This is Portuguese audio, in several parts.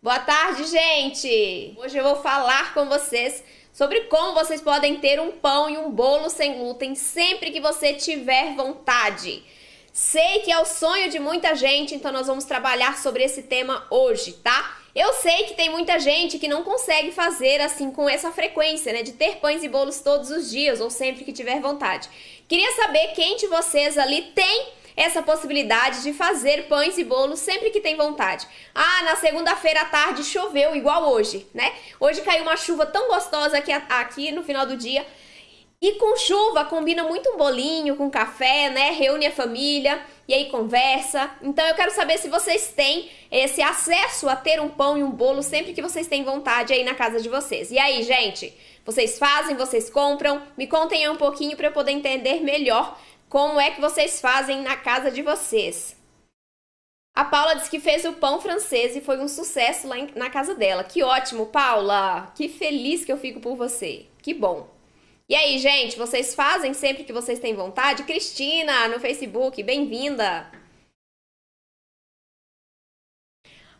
Boa tarde, gente! Hoje eu vou falar com vocês sobre como vocês podem ter um pão e um bolo sem glúten sempre que você tiver vontade. Sei que é o sonho de muita gente, então nós vamos trabalhar sobre esse tema hoje, tá? Eu sei que tem muita gente que não consegue fazer assim com essa frequência, né? De ter pães e bolos todos os dias ou sempre que tiver vontade. Queria saber quem de vocês ali tem essa possibilidade de fazer pães e bolos sempre que tem vontade. Ah, na segunda-feira à tarde choveu igual hoje, né? Hoje caiu uma chuva tão gostosa aqui no final do dia. E com chuva combina muito um bolinho com café, né? Reúne a família e aí conversa. Então eu quero saber se vocês têm esse acesso a ter um pão e um bolo sempre que vocês têm vontade aí na casa de vocês. E aí, gente? Vocês fazem, vocês compram? Me contem aí um pouquinho para eu poder entender melhor como é que vocês fazem na casa de vocês. A Paula disse que fez o pão francês e foi um sucesso lá na casa dela. Que ótimo, Paula! Que feliz que eu fico por você. Que bom. E aí, gente, vocês fazem sempre que vocês têm vontade? Cristina, no Facebook, bem-vinda!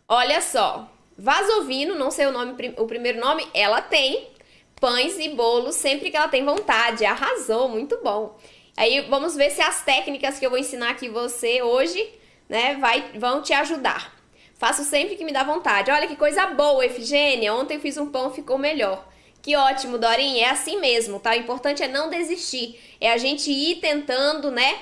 Olha só, Vasovino, não sei o primeiro nome, ela tem pães e bolos sempre que ela tem vontade. Arrasou, muito bom! Aí vamos ver se as técnicas que eu vou ensinar aqui você hoje, né, vão te ajudar. Faço sempre que me dá vontade. Olha que coisa boa, Efigênia. Ontem eu fiz um pão, ficou melhor. Que ótimo, Dorinha. É assim mesmo, tá? O importante é não desistir. É a gente ir tentando, né?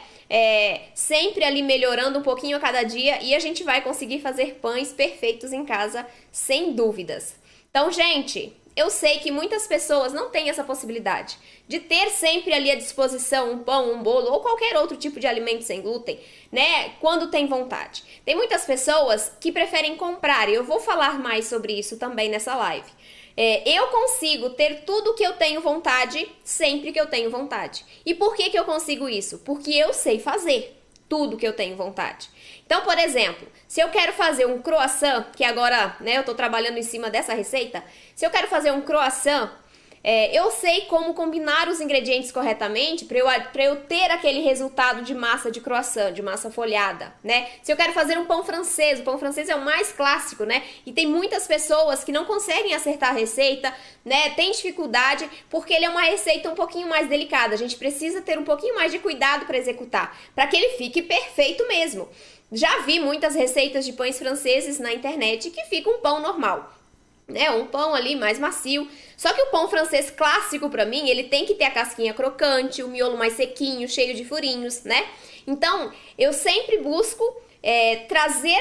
Sempre ali melhorando um pouquinho a cada dia e a gente vai conseguir fazer pães perfeitos em casa, sem dúvidas. Então, gente, eu sei que muitas pessoas não têm essa possibilidade de ter sempre ali à disposição um pão, um bolo ou qualquer outro tipo de alimento sem glúten, né? Quando tem vontade. Tem muitas pessoas que preferem comprar e eu vou falar mais sobre isso também nessa live. Eu consigo ter tudo que eu tenho vontade sempre que eu tenho vontade. E por que eu consigo isso? Porque eu sei fazer tudo que eu tenho vontade. Então, por exemplo, se eu quero fazer um croissant, que agora, né, eu tô trabalhando em cima dessa receita, se eu quero fazer um croissant, eu sei como combinar os ingredientes corretamente para eu ter aquele resultado de massa de croissant, de massa folhada, né? Se eu quero fazer um pão francês, o pão francês é o mais clássico, né? E tem muitas pessoas que não conseguem acertar a receita, né? Tem dificuldade porque ele é uma receita um pouquinho mais delicada. A gente precisa ter um pouquinho mais de cuidado para executar, para que ele fique perfeito mesmo. Já vi muitas receitas de pães franceses na internet que fica um pão normal, né? Um pão ali mais macio. Só que o pão francês clássico pra mim, ele tem que ter a casquinha crocante, o miolo mais sequinho, cheio de furinhos, né? Então, eu sempre busco trazer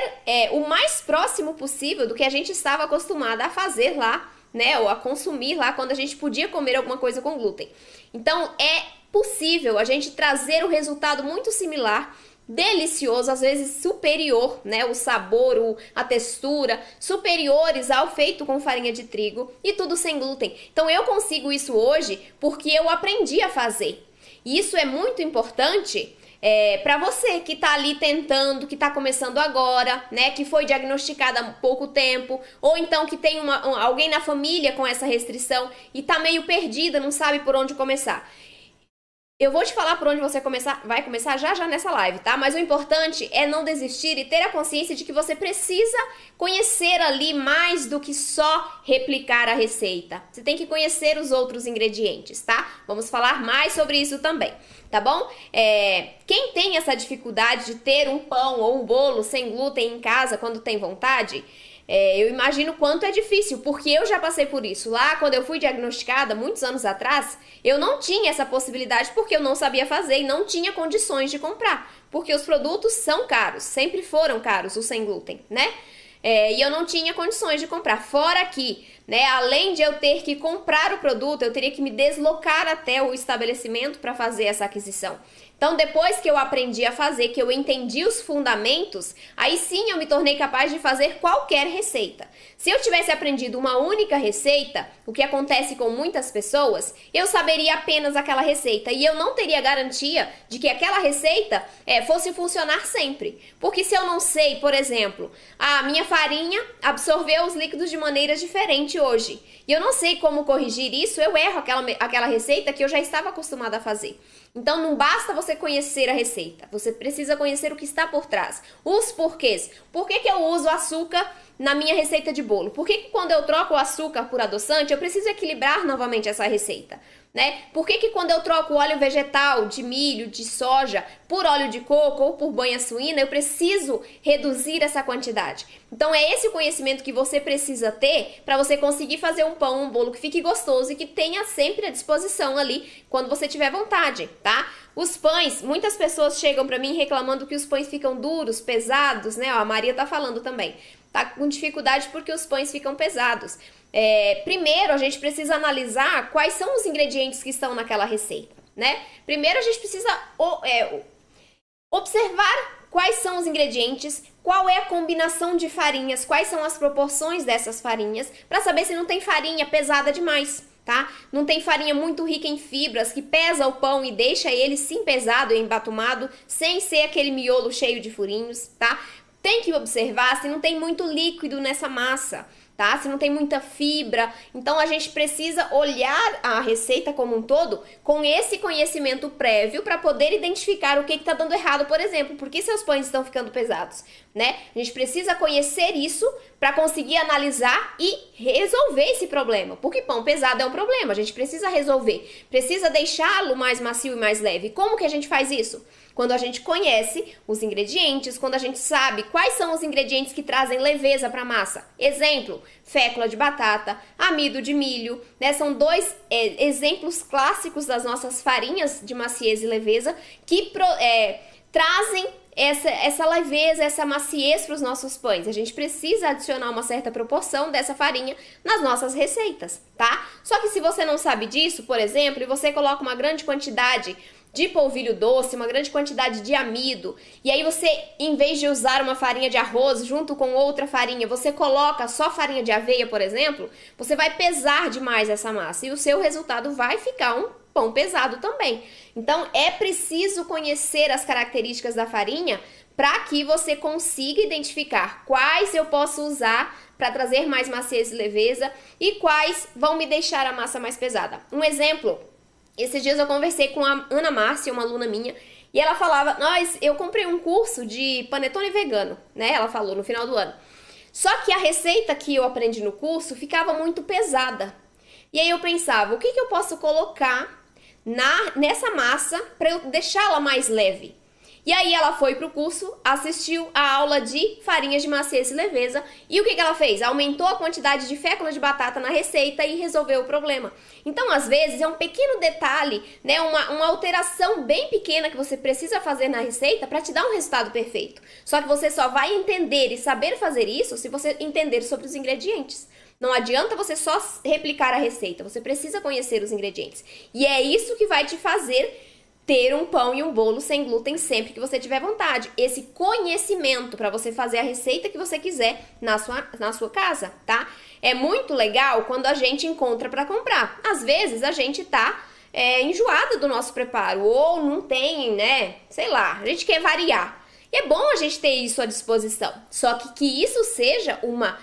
o mais próximo possível do que a gente estava acostumada a fazer lá, né? Ou a consumir lá quando a gente podia comer alguma coisa com glúten. Então, é possível a gente trazer o resultado muito similar, delicioso, às vezes superior, né? O sabor, a textura, superiores ao feito com farinha de trigo e tudo sem glúten. Então eu consigo isso hoje porque eu aprendi a fazer. E isso é muito importante para você que tá ali tentando, que tá começando agora, né? Que foi diagnosticada há pouco tempo, ou então que tem alguém na família com essa restrição e tá meio perdida, não sabe por onde começar. Eu vou te falar por onde você vai começar já nessa live, tá? Mas o importante é não desistir e ter a consciência de que você precisa conhecer ali mais do que só replicar a receita. Você tem que conhecer os outros ingredientes, tá? Vamos falar mais sobre isso também, tá bom? Quem tem essa dificuldade de ter um pão ou um bolo sem glúten em casa quando tem vontade, eu imagino quanto é difícil, porque eu já passei por isso. Lá, quando eu fui diagnosticada, muitos anos atrás, eu não tinha essa possibilidade porque eu não sabia fazer e não tinha condições de comprar. Porque os produtos são caros, sempre foram caros, os sem glúten, né? E eu não tinha condições de comprar. Fora que, né, além de eu ter que comprar o produto, eu teria que me deslocar até o estabelecimento para fazer essa aquisição. Então, depois que eu aprendi a fazer, que eu entendi os fundamentos, aí sim eu me tornei capaz de fazer qualquer receita. Se eu tivesse aprendido uma única receita, o que acontece com muitas pessoas, eu saberia apenas aquela receita e eu não teria garantia de que aquela receita fosse funcionar sempre. Porque se eu não sei, por exemplo, a minha farinha absorveu os líquidos de maneiras diferentes ingrediente hoje e eu não sei como corrigir isso, eu erro aquela receita que eu já estava acostumada a fazer. Então não basta você conhecer a receita, você precisa conhecer o que está por trás, os porquês. Por que eu uso açúcar na minha receita de bolo? Por que quando eu troco o açúcar por adoçante, eu preciso equilibrar novamente essa receita? Né? Por que quando eu troco o óleo vegetal de milho, de soja, por óleo de coco ou por banha suína, eu preciso reduzir essa quantidade? Então é esse o conhecimento que você precisa ter para você conseguir fazer um pão, um bolo que fique gostoso e que tenha sempre à disposição ali quando você tiver vontade, tá? Os pães, muitas pessoas chegam para mim reclamando que os pães ficam duros, pesados, né? Ó, a Maria tá falando também. Tá com dificuldade porque os pães ficam pesados. Primeiro, a gente precisa analisar quais são os ingredientes que estão naquela receita, né? Primeiro, a gente precisa observar quais são os ingredientes, qual é a combinação de farinhas, quais são as proporções dessas farinhas, para saber se não tem farinha pesada demais, tá? Não tem farinha muito rica em fibras, que pesa o pão e deixa ele sim pesado e embatumado, sem ser aquele miolo cheio de furinhos, tá? Tem que observar se não tem muito líquido nessa massa, tá? Se não tem muita fibra. Então a gente precisa olhar a receita como um todo com esse conhecimento prévio para poder identificar o que está dando errado, por exemplo, por que seus pães estão ficando pesados, né? A gente precisa conhecer isso para conseguir analisar e resolver esse problema, porque pão pesado é um problema, a gente precisa resolver, precisa deixá-lo mais macio e mais leve. Como que a gente faz isso? Quando a gente conhece os ingredientes, quando a gente sabe quais são os ingredientes que trazem leveza para a massa. Exemplo, fécula de batata, amido de milho, né? São dois exemplos clássicos das nossas farinhas de maciez e leveza que trazem essa leveza, essa maciez para os nossos pães. A gente precisa adicionar uma certa proporção dessa farinha nas nossas receitas, tá? Só que se você não sabe disso, por exemplo, e você coloca uma grande quantidade de polvilho doce, uma grande quantidade de amido, e aí você, em vez de usar uma farinha de arroz junto com outra farinha, você coloca só farinha de aveia, por exemplo, você vai pesar demais essa massa e o seu resultado vai ficar um pão pesado também. Então é preciso conhecer as características da farinha para que você consiga identificar quais eu posso usar para trazer mais maciez e leveza e quais vão me deixar a massa mais pesada. Um exemplo: esses dias eu conversei com a Ana Márcia, uma aluna minha, e ela falava, eu comprei um curso de panetone vegano, né? Ela falou no final do ano. Só que a receita que eu aprendi no curso ficava muito pesada. E aí eu pensava, o que eu posso colocar nessa massa para eu deixá-la mais leve? E aí ela foi pro curso, assistiu a aula de farinhas de maciez e leveza e o que ela fez? Aumentou a quantidade de fécula de batata na receita e resolveu o problema. Então, às vezes, é um pequeno detalhe, né, uma alteração bem pequena que você precisa fazer na receita para te dar um resultado perfeito. Só que você só vai entender e saber fazer isso se você entender sobre os ingredientes. Não adianta você só replicar a receita, você precisa conhecer os ingredientes. E é isso que vai te fazer ter um pão e um bolo sem glúten sempre que você tiver vontade. Esse conhecimento para você fazer a receita que você quiser na sua casa, tá? É muito legal quando a gente encontra para comprar. Às vezes a gente tá enjoada do nosso preparo ou não tem, né? Sei lá, a gente quer variar. E é bom a gente ter isso à disposição. Só que isso seja uma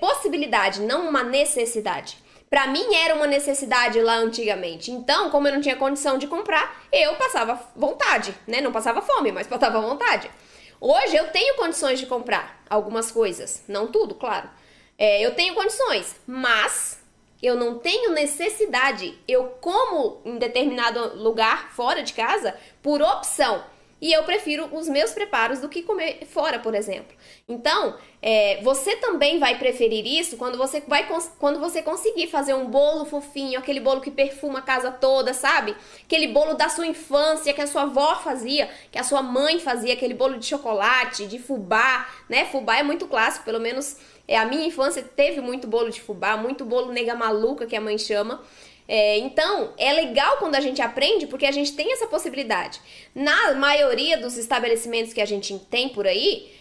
possibilidade, não uma necessidade. Pra mim era uma necessidade lá antigamente. Então, como eu não tinha condição de comprar, eu passava vontade, né? Não passava fome, mas passava vontade. Hoje eu tenho condições de comprar algumas coisas. Não tudo, claro. Eu tenho condições, mas eu não tenho necessidade. Eu como em determinado lugar fora de casa por opção. E eu prefiro os meus preparos do que comer fora, por exemplo. Então, você também vai preferir isso quando você conseguir fazer um bolo fofinho, aquele bolo que perfuma a casa toda, sabe? Aquele bolo da sua infância que a sua avó fazia, que a sua mãe fazia, aquele bolo de chocolate, de fubá, né? Fubá é muito clássico, pelo menos a minha infância teve muito bolo de fubá, muito bolo nega maluca, que a mãe chama. Então, é legal quando a gente aprende, porque a gente tem essa possibilidade. Na maioria dos estabelecimentos que a gente tem por aí,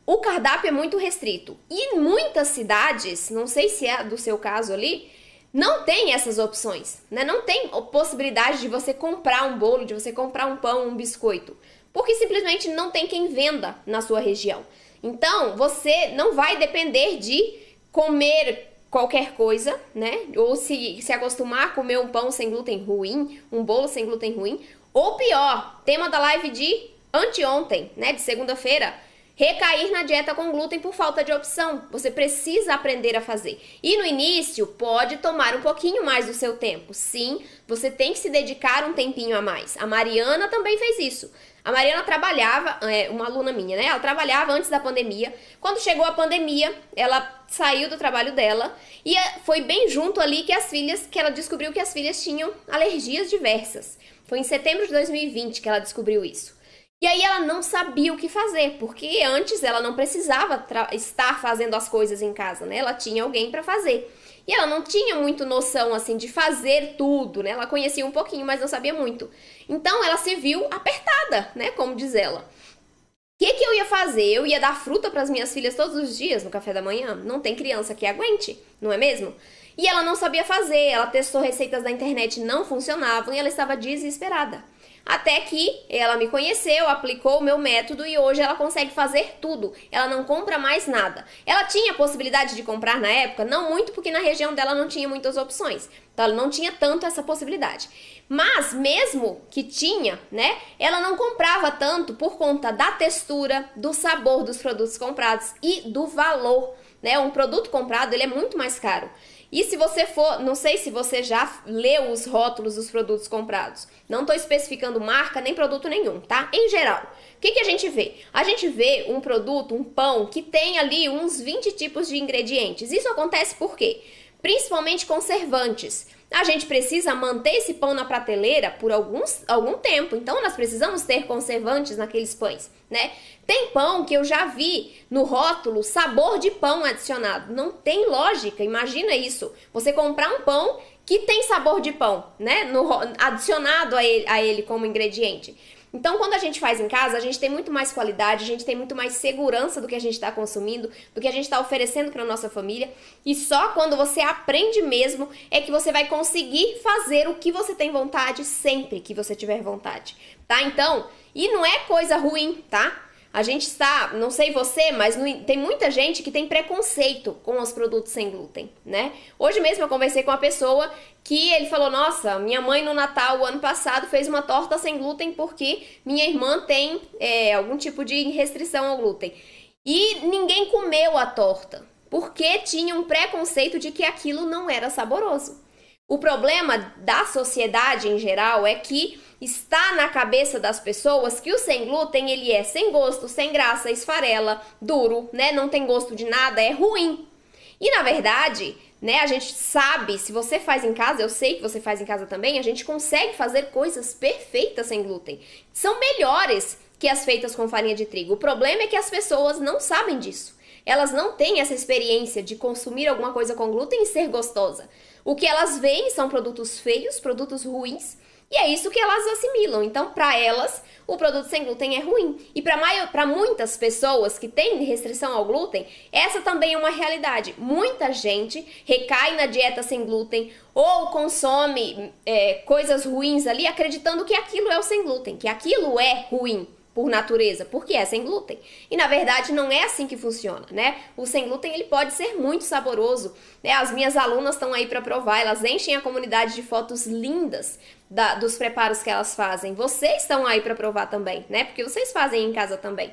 o cardápio é muito restrito. E em muitas cidades, não sei se é do seu caso ali, não tem essas opções, né? Não tem possibilidade de você comprar um bolo, de você comprar um pão, um biscoito, porque simplesmente não tem quem venda na sua região. Então, você não vai depender de comer qualquer coisa, né? Ou se acostumar a comer um pão sem glúten ruim, um bolo sem glúten ruim. Ou pior, tema da live de anteontem, né? De segunda-feira. Recair na dieta com glúten por falta de opção. Você precisa aprender a fazer. E no início pode tomar um pouquinho mais do seu tempo. Sim, você tem que se dedicar um tempinho a mais. A Mariana também fez isso. A Mariana trabalhava, uma aluna minha, né? Ela trabalhava antes da pandemia. Quando chegou a pandemia, ela saiu do trabalho dela e foi bem junto ali que ela descobriu que as filhas tinham alergias diversas. Foi em setembro de 2020 que ela descobriu isso. E aí ela não sabia o que fazer, porque antes ela não precisava estar fazendo as coisas em casa, né? Ela tinha alguém para fazer. E ela não tinha muito noção, assim, de fazer tudo, né? Ela conhecia um pouquinho, mas não sabia muito. Então ela se viu apertada, né? Como diz ela. O que eu ia fazer? Eu ia dar fruta para as minhas filhas todos os dias no café da manhã? Não tem criança que aguente, não é mesmo? E ela não sabia fazer, ela testou receitas da internet, não funcionavam e ela estava desesperada. Até que ela me conheceu, aplicou o meu método e hoje ela consegue fazer tudo. Ela não compra mais nada. Ela tinha a possibilidade de comprar na época? Não muito, porque na região dela não tinha muitas opções. Então ela não tinha tanto essa possibilidade. Mas mesmo que tinha, né, ela não comprava tanto por conta da textura, do sabor dos produtos comprados e do valor, né? Um produto comprado, ele é muito mais caro. E se você for, não sei se você já leu os rótulos dos produtos comprados. Não estou especificando marca nem produto nenhum, tá? Em geral, o que a gente vê? A gente vê um produto, um pão, que tem ali uns 20 tipos de ingredientes. Isso acontece por quê? Principalmente conservantes. A gente precisa manter esse pão na prateleira por algum tempo. Então, nós precisamos ter conservantes naqueles pães, né? Tem pão que eu já vi no rótulo sabor de pão adicionado. Não tem lógica, imagina isso. Você comprar um pão que tem sabor de pão, né? Adicionado a ele como ingrediente. Então, quando a gente faz em casa, a gente tem muito mais qualidade, a gente tem muito mais segurança do que a gente está consumindo, do que a gente está oferecendo para nossa família. E só quando você aprende mesmo é que você vai conseguir fazer o que você tem vontade sempre que você tiver vontade, tá? Então, e não é coisa ruim, tá? A gente está, não sei você, mas tem muita gente que tem preconceito com os produtos sem glúten, né? Hoje mesmo eu conversei com uma pessoa que ele falou, nossa, minha mãe no Natal, o ano passado, fez uma torta sem glúten porque minha irmã tem algum tipo de restrição ao glúten. E ninguém comeu a torta, porque tinha um preconceito de que aquilo não era saboroso. O problema da sociedade em geral é que está na cabeça das pessoas que o sem glúten, ele é sem gosto, sem graça, esfarela, duro, né? Não tem gosto de nada, é ruim. E na verdade, né, a gente sabe, se você faz em casa, eu sei que você faz em casa também, a gente consegue fazer coisas perfeitas sem glúten. São melhores que as feitas com farinha de trigo. O problema é que as pessoas não sabem disso. Elas não têm essa experiência de consumir alguma coisa com glúten e ser gostosa. O que elas veem são produtos feios, produtos ruins, e é isso que elas assimilam. Então, para elas, o produto sem glúten é ruim. E para muitas pessoas que têm restrição ao glúten, essa também é uma realidade. Muita gente recai na dieta sem glúten ou consome coisas ruins ali, acreditando que aquilo é o sem glúten, que aquilo é ruim por natureza, porque é sem glúten. E na verdade não é assim que funciona, né? O sem glúten, ele pode ser muito saboroso, né? As minhas alunas estão aí para provar, elas enchem a comunidade de fotos lindas dos preparos que elas fazem. Vocês estão aí para provar também, né? Porque vocês fazem em casa também.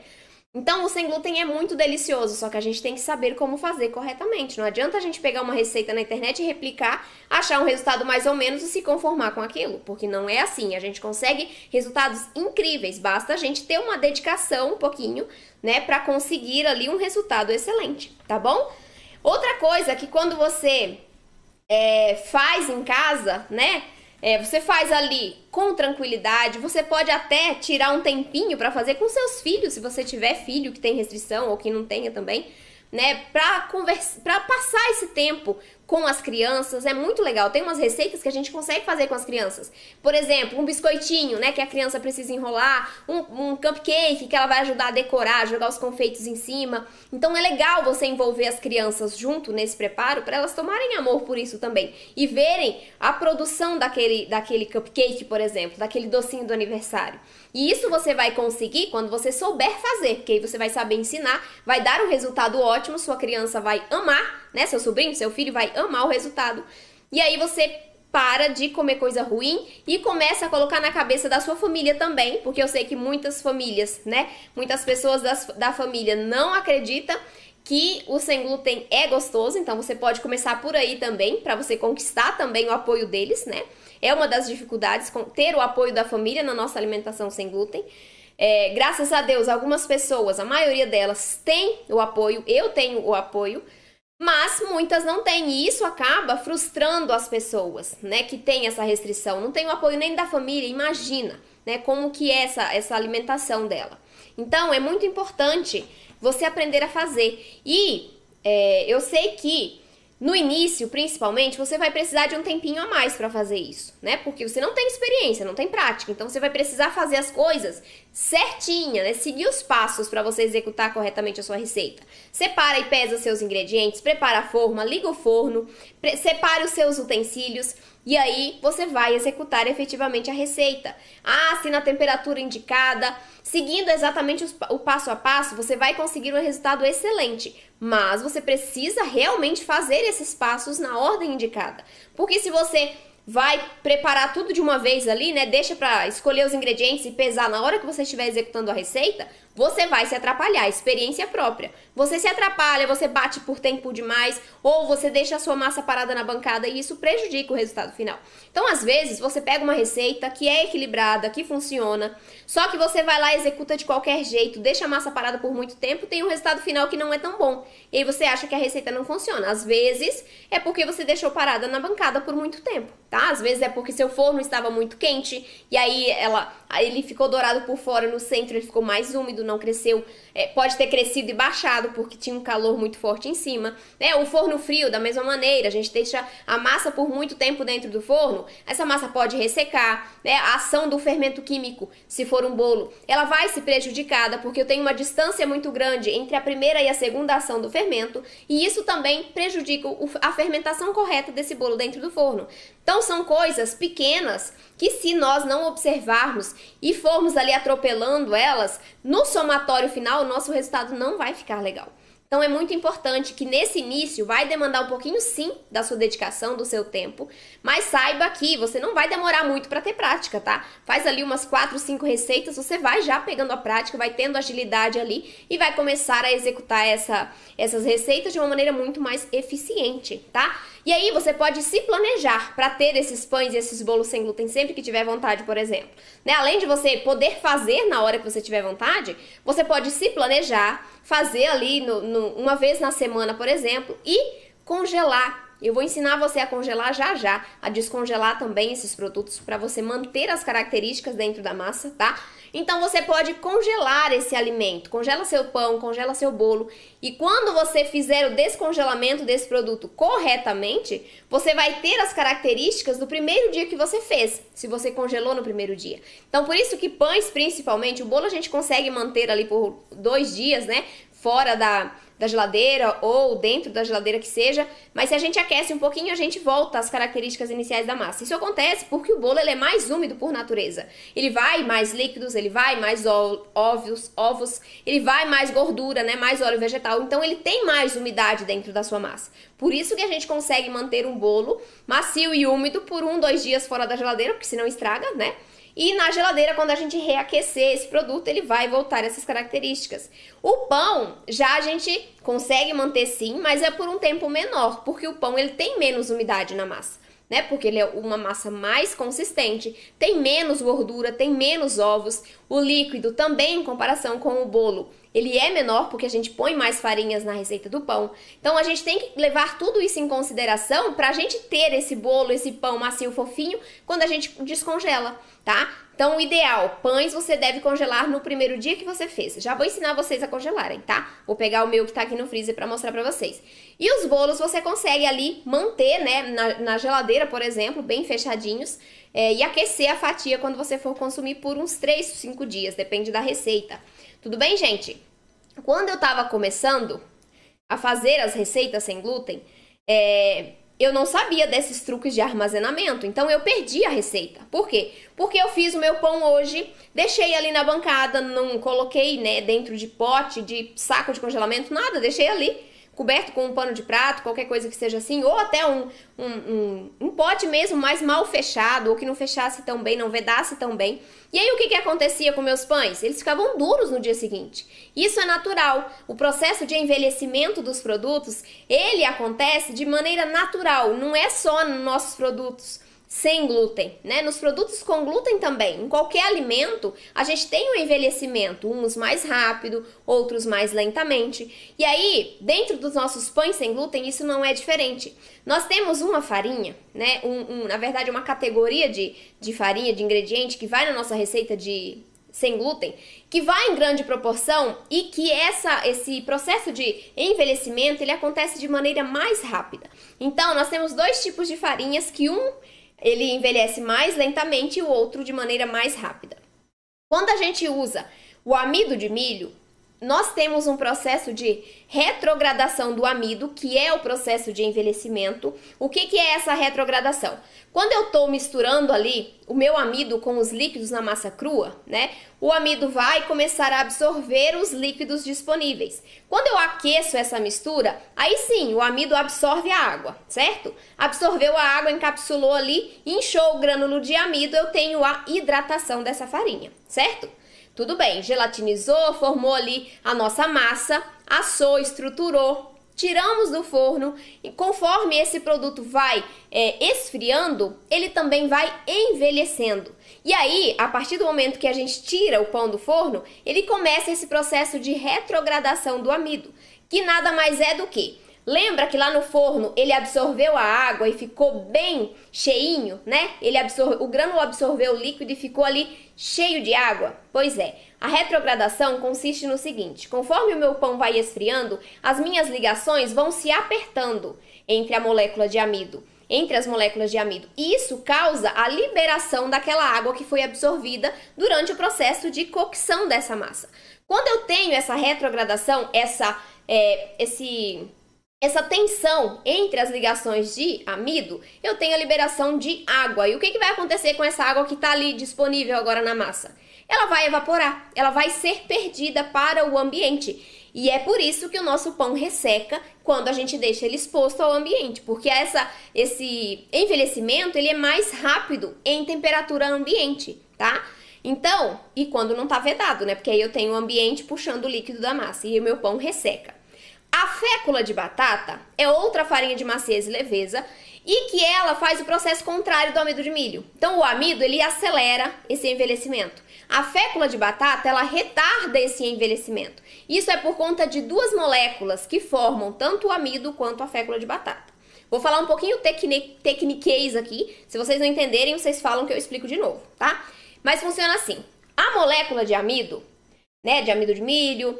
Então, o sem glúten é muito delicioso, só que a gente tem que saber como fazer corretamente. Não adianta a gente pegar uma receita na internet e replicar, achar um resultado mais ou menos e se conformar com aquilo, porque não é assim. A gente consegue resultados incríveis, basta a gente ter uma dedicação um pouquinho, né, para conseguir ali um resultado excelente, tá bom? Outra coisa que quando você faz em casa, né, você faz ali com tranquilidade, você pode até tirar um tempinho para fazer com seus filhos, se você tiver filho que tem restrição ou que não tenha também, né, para passar esse tempo com as crianças, é muito legal. Tem umas receitas que a gente consegue fazer com as crianças. Por exemplo, um biscoitinho, né, que a criança precisa enrolar, um cupcake que ela vai ajudar a decorar, jogar os confeitos em cima. Então é legal você envolver as crianças junto nesse preparo para elas tomarem amor por isso também e verem a produção daquele cupcake, por exemplo, daquele docinho do aniversário. E isso você vai conseguir quando você souber fazer, porque aí você vai saber ensinar, vai dar um resultado ótimo, sua criança vai amar né? Seu sobrinho, seu filho vai amar o resultado. E aí você para de comer coisa ruim e começa a colocar na cabeça da sua família também, porque eu sei que muitas famílias, né? Muitas pessoas da família não acreditam que o sem glúten é gostoso, então você pode começar por aí também, para você conquistar também o apoio deles, né? É uma das dificuldades, ter o apoio da família na nossa alimentação sem glúten. Graças a Deus, algumas pessoas, a maioria delas, tem o apoio, eu tenho o apoio, mas muitas não têm, e isso acaba frustrando as pessoas, né, que tem essa restrição. Não tem o apoio nem da família, imagina, né, como que é essa alimentação dela. Então, é muito importante você aprender a fazer. E eu sei que no início, principalmente, você vai precisar de um tempinho a mais para fazer isso, né? Porque você não tem experiência, não tem prática. Então, você vai precisar fazer as coisas certinha, né? Seguir os passos para você executar corretamente a sua receita. Separa e pesa seus ingredientes, prepara a forma, liga o forno, separe os seus utensílios e aí você vai executar efetivamente a receita. Se na temperatura indicada, seguindo exatamente o passo a passo, você vai conseguir um resultado excelente. Mas você precisa realmente fazer esses passos na ordem indicada. Porque se você vai preparar tudo de uma vez ali, né? Deixa para escolher os ingredientes e pesar na hora que você estiver executando a receita, você vai se atrapalhar, experiência própria. Você se atrapalha, você bate por tempo demais, ou você deixa a sua massa parada na bancada e isso prejudica o resultado final. Então, às vezes, você pega uma receita que é equilibrada, que funciona, só que você vai lá e executa de qualquer jeito, deixa a massa parada por muito tempo, tem um resultado final que não é tão bom. E aí você acha que a receita não funciona. Às vezes, é porque você deixou parada na bancada por muito tempo, tá? Às vezes é porque seu forno estava muito quente e aí ele ficou dourado por fora, no centro ele ficou mais úmido, não cresceu. Pode ter crescido e baixado porque tinha um calor muito forte em cima, né? O forno frio, da mesma maneira, a gente deixa a massa por muito tempo dentro do forno, essa massa pode ressecar, né? A ação do fermento químico, se for um bolo, ela vai se prejudicada porque eu tenho uma distância muito grande entre a primeira e a segunda ação do fermento e isso também prejudica a fermentação correta desse bolo dentro do forno. Então são coisas pequenas que se nós não observarmos e formos ali atropelando elas, no somatório final o nosso resultado não vai ficar legal. Então é muito importante que nesse início vai demandar um pouquinho sim da sua dedicação, do seu tempo, mas saiba que você não vai demorar muito para ter prática, tá? Faz ali umas 4, 5 receitas, você vai já pegando a prática, vai tendo agilidade ali e vai começar a executar essas receitas de uma maneira muito mais eficiente, tá? E aí você pode se planejar para ter esses pães e esses bolos sem glúten sempre que tiver vontade, por exemplo. Né? Além de você poder fazer na hora que você tiver vontade, você pode se planejar, fazer ali uma vez na semana, por exemplo, e congelar. Eu vou ensinar você a congelar já, a descongelar também esses produtos para você manter as características dentro da massa, tá? Então você pode congelar esse alimento, congela seu pão, congela seu bolo e quando você fizer o descongelamento desse produto corretamente, você vai ter as características do primeiro dia que você fez, se você congelou no primeiro dia. Então por isso que pães principalmente, o bolo a gente consegue manter ali por 2 dias, né? Fora da geladeira ou dentro da geladeira que seja, mas se a gente aquece um pouquinho, a gente volta às características iniciais da massa. Isso acontece porque o bolo ele é mais úmido por natureza. Ele vai mais líquidos, ele vai mais ovos, ele vai mais gordura, né, mais óleo vegetal, então ele tem mais umidade dentro da sua massa. Por isso que a gente consegue manter um bolo macio e úmido por 1, 2 dias fora da geladeira, porque senão estraga, né? E na geladeira, quando a gente reaquecer esse produto, ele vai voltar essas características. O pão, já a gente consegue manter sim, mas é por um tempo menor, porque o pão ele tem menos umidade na massa, né? Porque ele é uma massa mais consistente, tem menos gordura, tem menos ovos. O líquido também, em comparação com o bolo, ele é menor porque a gente põe mais farinhas na receita do pão. Então a gente tem que levar tudo isso em consideração para a gente ter esse bolo, esse pão macio, fofinho, quando a gente descongela, tá? Então o ideal, pães você deve congelar no primeiro dia que você fez. Já vou ensinar vocês a congelarem, tá? Vou pegar o meu que tá aqui no freezer para mostrar para vocês. E os bolos você consegue ali manter, né, na geladeira, por exemplo, bem fechadinhos, e aquecer a fatia quando você for consumir por uns 3, 5 dias, depende da receita. Tudo bem, gente? Quando eu tava começando a fazer as receitas sem glúten, eu não sabia desses truques de armazenamento, então eu perdi a receita. Por quê? Porque eu fiz o meu pão hoje, deixei ali na bancada, não coloquei, né, dentro de pote, de saco de congelamento, nada, deixei ali. coberto com um pano de prato, qualquer coisa que seja assim, ou até um pote mesmo mais mal fechado, ou que não fechasse tão bem, não vedasse tão bem. E aí o que acontecia com meus pães? Eles ficavam duros no dia seguinte. Isso é natural. O processo de envelhecimento dos produtos, ele acontece de maneira natural, não é só nos nossos produtos sem glúten, né? Nos produtos com glúten também. Em qualquer alimento, a gente tem um envelhecimento, uns mais rápido, outros mais lentamente. E aí, dentro dos nossos pães sem glúten, isso não é diferente. Nós temos uma farinha, né? Na verdade, uma categoria de farinha, de ingrediente, que vai na nossa receita de sem glúten, que vai em grande proporção e que esse processo de envelhecimento, ele acontece de maneira mais rápida. Então, nós temos dois tipos de farinhas que ele envelhece mais lentamente e o outro de maneira mais rápida. Quando a gente usa o amido de milho, nós temos um processo de retrogradação do amido, que é o processo de envelhecimento. O que é essa retrogradação? Quando eu estou misturando ali o meu amido com os líquidos na massa crua, né? O amido vai começar a absorver os líquidos disponíveis. Quando eu aqueço essa mistura, aí sim, o amido absorve a água, certo? Absorveu a água, encapsulou ali, inchou o grânulo de amido, eu tenho a hidratação dessa farinha, certo? Tudo bem, gelatinizou, formou ali a nossa massa, assou, estruturou, tiramos do forno e conforme esse produto vai esfriando, ele também vai envelhecendo. E aí, a partir do momento que a gente tira o pão do forno, ele começa esse processo de retrogradação do amido, que nada mais é do que... Lembra que lá no forno ele absorveu a água e ficou bem cheinho, né? O grânulo absorveu o líquido e ficou ali cheio de água? Pois é, a retrogradação consiste no seguinte: conforme o meu pão vai esfriando, as minhas ligações vão se apertando entre a molécula de amido, entre as moléculas de amido. E isso causa a liberação daquela água que foi absorvida durante o processo de cocção dessa massa. Quando eu tenho essa retrogradação, essa tensão entre as ligações de amido, eu tenho a liberação de água. E o que vai acontecer com essa água que está ali disponível agora na massa? Ela vai evaporar, ela vai ser perdida para o ambiente. E é por isso que o nosso pão resseca quando a gente deixa ele exposto ao ambiente, porque esse envelhecimento ele é mais rápido em temperatura ambiente, tá? Então, e quando não está vedado, né? Porque aí eu tenho o ambiente puxando o líquido da massa e o meu pão resseca. A fécula de batata é outra farinha de maciez e leveza e que ela faz o processo contrário do amido de milho. Então, o amido, ele acelera esse envelhecimento. A fécula de batata, ela retarda esse envelhecimento. Isso é por conta de duas moléculas que formam tanto o amido quanto a fécula de batata. Vou falar um pouquinho tecniquez aqui. Se vocês não entenderem, vocês falam que eu explico de novo, tá? Mas funciona assim. A molécula de amido, né, de amido de milho,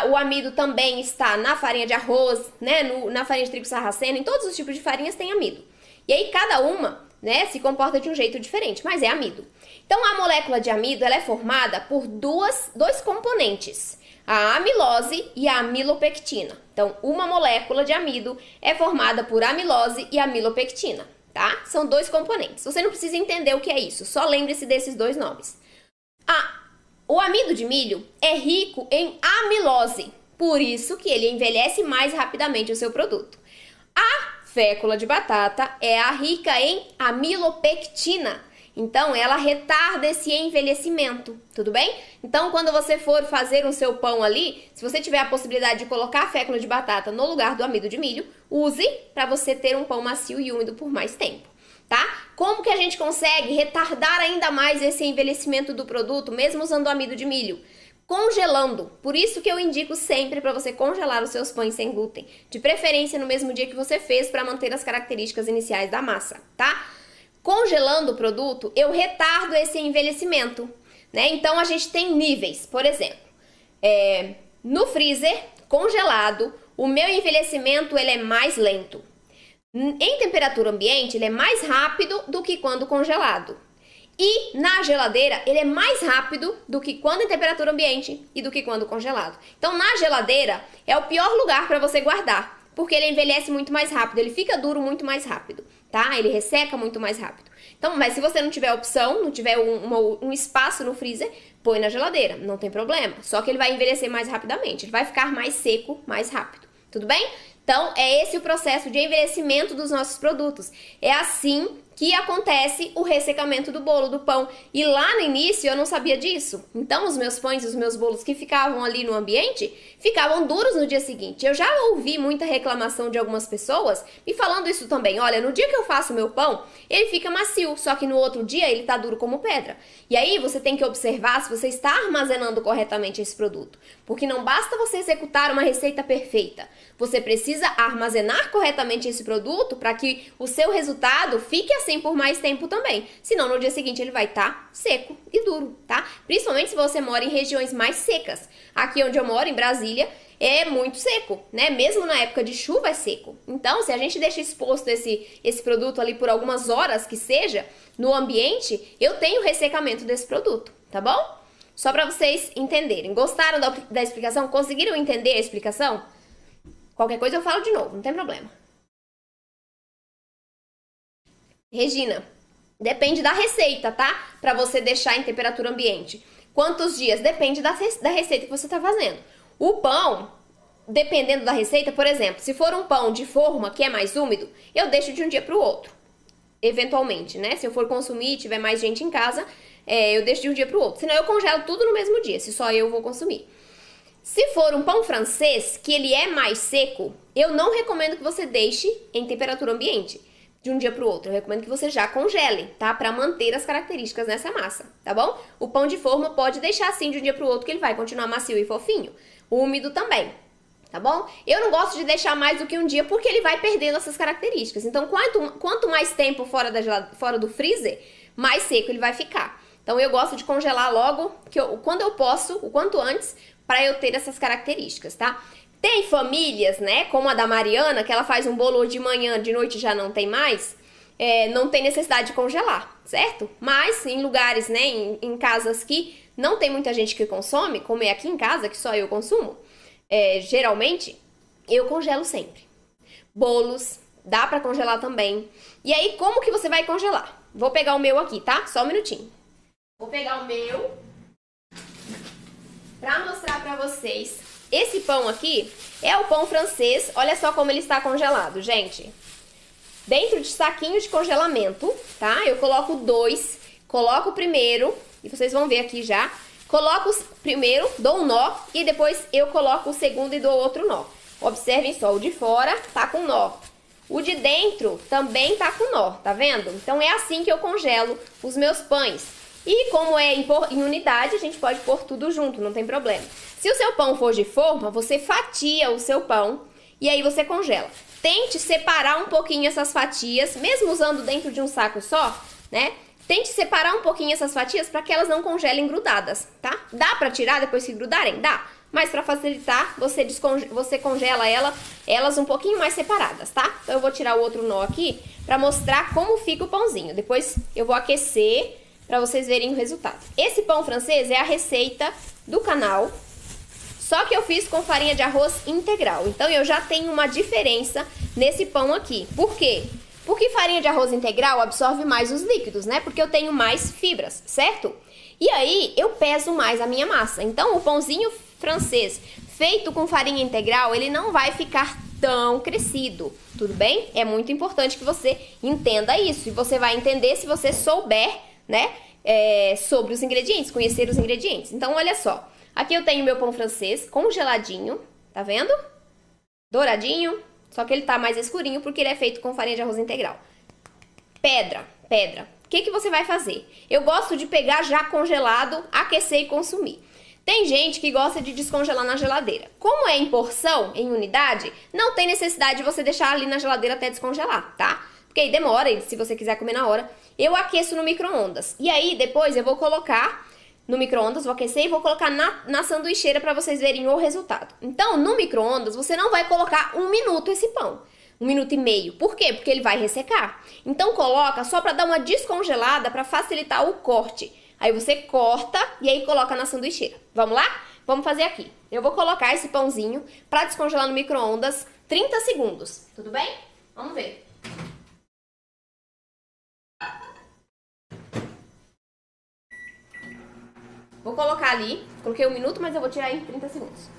o amido também está na farinha de arroz, né, na farinha de trigo sarraceno, em todos os tipos de farinhas tem amido. E aí cada uma, né, se comporta de um jeito diferente, mas é amido. Então a molécula de amido ela é formada por dois componentes, a amilose e a amilopectina. Então uma molécula de amido é formada por amilose e amilopectina, tá? São dois componentes. Você não precisa entender o que é isso, só lembre-se desses dois nomes. O amido de milho é rico em amilose, por isso que ele envelhece mais rapidamente o seu produto. A fécula de batata é rica em amilopectina, então ela retarda esse envelhecimento, tudo bem? Então, quando você for fazer o seu pão ali, se você tiver a possibilidade de colocar a fécula de batata no lugar do amido de milho, use para você ter um pão macio e úmido por mais tempo. Tá? Como que a gente consegue retardar ainda mais esse envelhecimento do produto, mesmo usando o amido de milho? Congelando. Por isso que eu indico sempre para você congelar os seus pães sem glúten, de preferência no mesmo dia que você fez para manter as características iniciais da massa, tá? Congelando o produto, eu retardo esse envelhecimento, né? Então a gente tem níveis, por exemplo, no freezer, congelado, o meu envelhecimento ele é mais lento. Em temperatura ambiente, ele é mais rápido do que quando congelado. E na geladeira, ele é mais rápido do que quando em temperatura ambiente e do que quando congelado. Então, na geladeira, é o pior lugar para você guardar, porque ele envelhece muito mais rápido, ele fica duro muito mais rápido, tá? Ele resseca muito mais rápido. Então, mas se você não tiver opção, não tiver um espaço no freezer, põe na geladeira, não tem problema. Só que ele vai envelhecer mais rapidamente, ele vai ficar mais seco mais rápido. tudo bem? Então, é esse o processo de envelhecimento dos nossos produtos. É assim que acontece o ressecamento do bolo, do pão. E lá no início eu não sabia disso. Então, os meus pães e os meus bolos que ficavam ali no ambiente ficavam duros no dia seguinte. Eu já ouvi muita reclamação de algumas pessoas me falando isso também. Olha, no dia que eu faço meu pão, ele fica macio, só que no outro dia ele tá duro como pedra. E aí você tem que observar se você está armazenando corretamente esse produto. Porque não basta você executar uma receita perfeita. Você precisa armazenar corretamente esse produto para que o seu resultado fique assim por mais tempo também. Senão, no dia seguinte, ele vai estar seco e duro, tá? Principalmente se você mora em regiões mais secas. Aqui onde eu moro, em Brasília, é muito seco, né? Mesmo na época de chuva é seco. Então, se a gente deixa exposto esse produto ali por algumas horas que seja, no ambiente, eu tenho ressecamento desse produto, tá bom? Só para vocês entenderem. Gostaram da explicação? Conseguiram entender a explicação? Qualquer coisa eu falo de novo, não tem problema. Regina, depende da receita, tá? Para você deixar em temperatura ambiente. Quantos dias? Depende da receita que você tá fazendo. O pão, dependendo da receita, por exemplo, se for um pão de forma que é mais úmido, eu deixo de um dia para o outro. Eventualmente, né? Se eu for consumir e tiver mais gente em casa, eu deixo de um dia para o outro. Senão eu congelo tudo no mesmo dia, se só eu vou consumir. Se for um pão francês, que ele é mais seco, eu não recomendo que você deixe em temperatura ambiente de um dia para o outro. Eu recomendo que você já congele, tá? Para manter as características nessa massa, tá bom? O pão de forma pode deixar assim de um dia para o outro, que ele vai continuar macio e fofinho. Úmido também, tá bom? Eu não gosto de deixar mais do que um dia, porque ele vai perdendo essas características. Então, quanto mais tempo fora do freezer, mais seco ele vai ficar. Então, eu gosto de congelar logo, quando eu posso, o quanto antes, para eu ter essas características, tá? Tem famílias, né, como a da Mariana, que ela faz um bolo de manhã, de noite já não tem mais, não tem necessidade de congelar, certo? Mas em lugares, né, em casas que não tem muita gente que consome, como é aqui em casa, que só eu consumo, geralmente, eu congelo sempre. Bolos, dá pra congelar também. E aí, como que você vai congelar? Vou pegar o meu aqui, tá? Só um minutinho. Vou pegar o meu pra mostrar pra vocês. Esse pão aqui é o pão francês. Olha só como ele está congelado, gente. Dentro de saquinho de congelamento, tá? Eu coloco 2, coloco o primeiro, e vocês vão ver aqui já. Coloco o primeiro, dou um nó, e depois eu coloco o segundo e dou outro nó. Observem só, o de fora tá com nó. O de dentro também tá com nó, tá vendo? Então é assim que eu congelo os meus pães. E como é em unidade, a gente pode pôr tudo junto, não tem problema. Se o seu pão for de forma, você fatia o seu pão e aí você congela. Tente separar um pouquinho essas fatias, mesmo usando dentro de um saco só, né? Tente separar um pouquinho essas fatias para que elas não congelem grudadas, tá? Dá para tirar depois que grudarem? Dá. Mas para facilitar, você congela elas um pouquinho mais separadas, tá? Então eu vou tirar o outro nó aqui para mostrar como fica o pãozinho. Depois eu vou aquecer para vocês verem o resultado. Esse pão francês é a receita do canal, só que eu fiz com farinha de arroz integral. Então eu já tenho uma diferença nesse pão aqui. Por quê? Porque farinha de arroz integral absorve mais os líquidos, né? Porque eu tenho mais fibras, certo? E aí eu peso mais a minha massa. Então o pãozinho francês feito com farinha integral, ele não vai ficar tão crescido, tudo bem? É muito importante que você entenda isso. E você vai entender se você souber, né, sobre os ingredientes, conhecer os ingredientes. Então, olha só. Aqui eu tenho meu pão francês congeladinho, tá vendo? Douradinho, só que ele tá mais escurinho porque ele é feito com farinha de arroz integral. Pedra. O que você vai fazer? Eu gosto de pegar já congelado, aquecer e consumir. Tem gente que gosta de descongelar na geladeira. Como é em porção, em unidade, não tem necessidade de você deixar ali na geladeira até descongelar, tá? Porque aí demora, e se você quiser comer na hora. Eu aqueço no micro-ondas. E aí, depois eu vou colocar no micro-ondas, vou aquecer e vou colocar na sanduicheira para vocês verem o resultado. Então, no micro-ondas, você não vai colocar 1 minuto esse pão. 1 minuto e meio. Por quê? Porque ele vai ressecar. Então, coloca só para dar uma descongelada, para facilitar o corte. Aí você corta e aí coloca na sanduicheira. Vamos lá? Vamos fazer aqui. Eu vou colocar esse pãozinho para descongelar no micro-ondas 30 segundos. Tudo bem? Vamos ver. Vou colocar ali, coloquei 1 minuto, mas eu vou tirar em 30 segundos.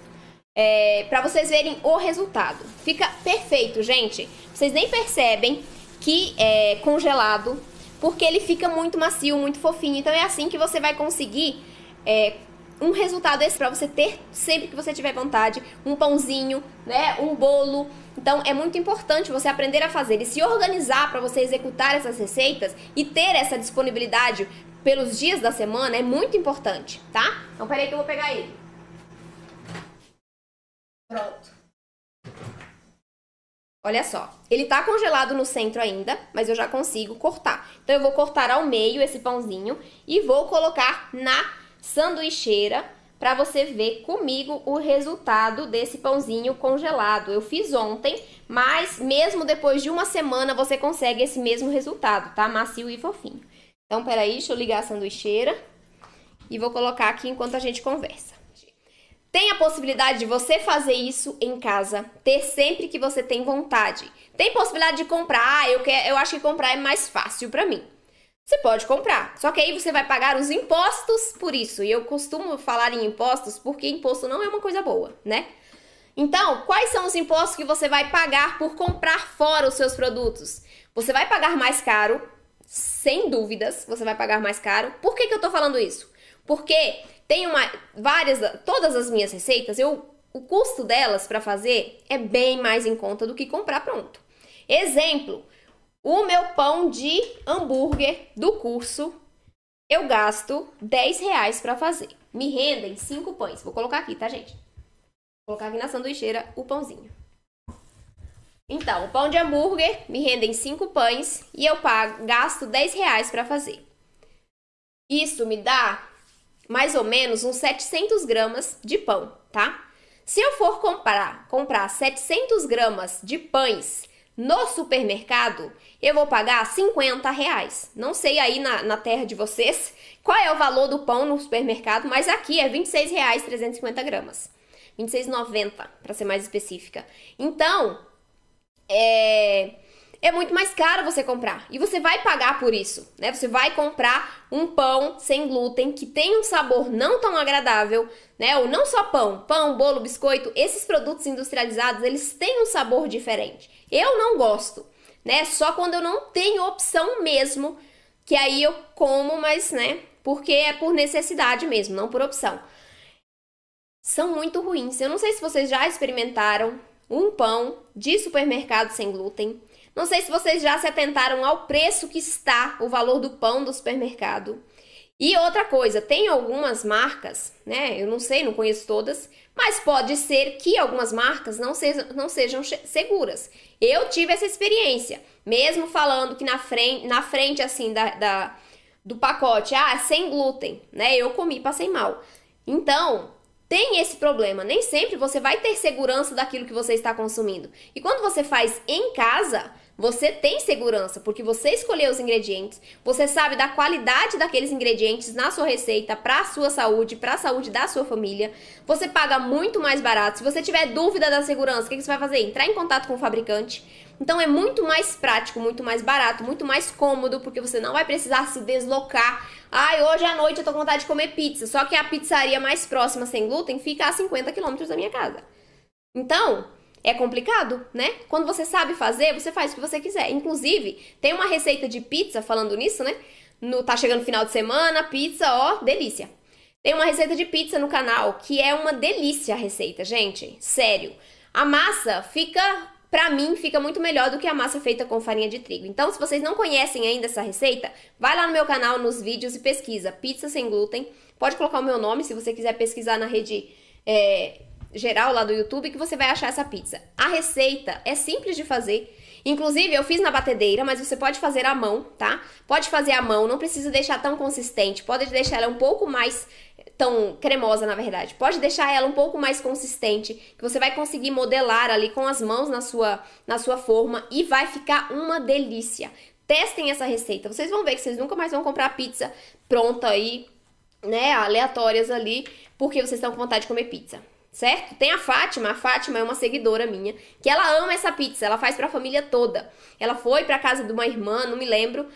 Pra vocês verem o resultado. Fica perfeito, gente. Vocês nem percebem que é congelado, porque ele fica muito macio, muito fofinho. Então é assim que você vai conseguir um resultado esse pra você ter sempre que você tiver vontade, um pãozinho, né, um bolo. Então é muito importante você aprender a fazer e se organizar para você executar essas receitas e ter essa disponibilidade pelos dias da semana é muito importante, tá? Então peraí que eu vou pegar ele. Pronto. Olha só, ele tá congelado no centro ainda, mas eu já consigo cortar. Então eu vou cortar ao meio esse pãozinho e vou colocar na sanduicheira para você ver comigo o resultado desse pãozinho congelado. Eu fiz ontem, mas mesmo depois de uma semana você consegue esse mesmo resultado, tá? Macio e fofinho. Então, peraí, deixa eu ligar a sanduicheira e vou colocar aqui enquanto a gente conversa. Tem a possibilidade de você fazer isso em casa, ter sempre que você tem vontade. Tem possibilidade de comprar, eu acho que comprar é mais fácil pra mim. Você pode comprar, só que aí você vai pagar os impostos por isso. E eu costumo falar em impostos porque imposto não é uma coisa boa, né? Então, quais são os impostos que você vai pagar por comprar fora os seus produtos? Você vai pagar mais caro, sem dúvidas, você vai pagar mais caro. Por que eu tô falando isso? Porque tem todas as minhas receitas, o custo delas para fazer é bem mais em conta do que comprar pronto. Exemplo, o meu pão de hambúrguer do curso, eu gasto R$10 para fazer. Me rendem 5 pães. Vou colocar aqui, tá, gente? Vou colocar aqui na sanduicheira o pãozinho. Então, o pão de hambúrguer me rendem 5 pães e eu gasto R$10 para fazer. Isso me dá mais ou menos uns 700 gramas de pão, tá? Se eu for comprar 700 gramas de pães no supermercado, eu vou pagar R$50. Não sei aí na terra de vocês qual é o valor do pão no supermercado, mas aqui é R$26, 350 gramas. R$26,90, para ser mais específica. Então, é muito mais caro você comprar. E você vai pagar por isso, né? Você vai comprar um pão sem glúten que tem um sabor não tão agradável, né? Ou não só pão, bolo, biscoito, esses produtos industrializados, eles têm um sabor diferente. Eu não gosto, né? Só quando eu não tenho opção mesmo, que aí eu como, mas, né? Porque é por necessidade mesmo, não por opção. São muito ruins. Eu não sei se vocês já experimentaram um pão de supermercado sem glúten. Não sei se vocês já se atentaram ao preço que está o valor do pão do supermercado. E outra coisa, tem algumas marcas, né? Eu não sei, não conheço todas, mas pode ser que algumas marcas não sejam seguras. Eu tive essa experiência, mesmo falando que na frente assim do pacote, sem glúten, né? Eu comi, passei mal. Então, tem esse problema. Nem sempre você vai ter segurança daquilo que você está consumindo. E quando você faz em casa, você tem segurança, porque você escolheu os ingredientes, você sabe da qualidade daqueles ingredientes na sua receita, para a sua saúde, para a saúde da sua família. Você paga muito mais barato. Se você tiver dúvida da segurança, o que você vai fazer? Entrar em contato com o fabricante. Então é muito mais prático, muito mais barato, muito mais cômodo, porque você não vai precisar se deslocar. Hoje à noite eu tô com vontade de comer pizza, só que a pizzaria mais próxima sem glúten fica a 50 quilômetros da minha casa. Então, é complicado, né? Quando você sabe fazer, você faz o que você quiser. Inclusive, tem uma receita de pizza, falando nisso, né? Tá chegando o final de semana, pizza, ó, delícia. Tem uma receita de pizza no canal, que é uma delícia a receita, gente. Sério. A massa pra mim, fica muito melhor do que a massa feita com farinha de trigo. Então, se vocês não conhecem ainda essa receita, vai lá no meu canal, nos vídeos e pesquisa pizza sem glúten. Pode colocar o meu nome, se você quiser pesquisar na rede geral lá do YouTube, que você vai achar essa pizza. A receita é simples de fazer. Inclusive, eu fiz na batedeira, mas você pode fazer à mão, tá? Pode fazer à mão, não precisa deixar tão consistente. Pode deixar ela um pouco mais tão cremosa, na verdade. Pode deixar ela um pouco mais consistente, que você vai conseguir modelar ali com as mãos na sua forma e vai ficar uma delícia. Testem essa receita. Vocês vão ver que vocês nunca mais vão comprar pizza pronta aí, né, aleatórias ali, porque vocês estão com vontade de comer pizza. Certo? Tem a Fátima é uma seguidora minha, que ela ama essa pizza, ela faz pra família toda. Ela foi pra casa de uma irmã, não me lembro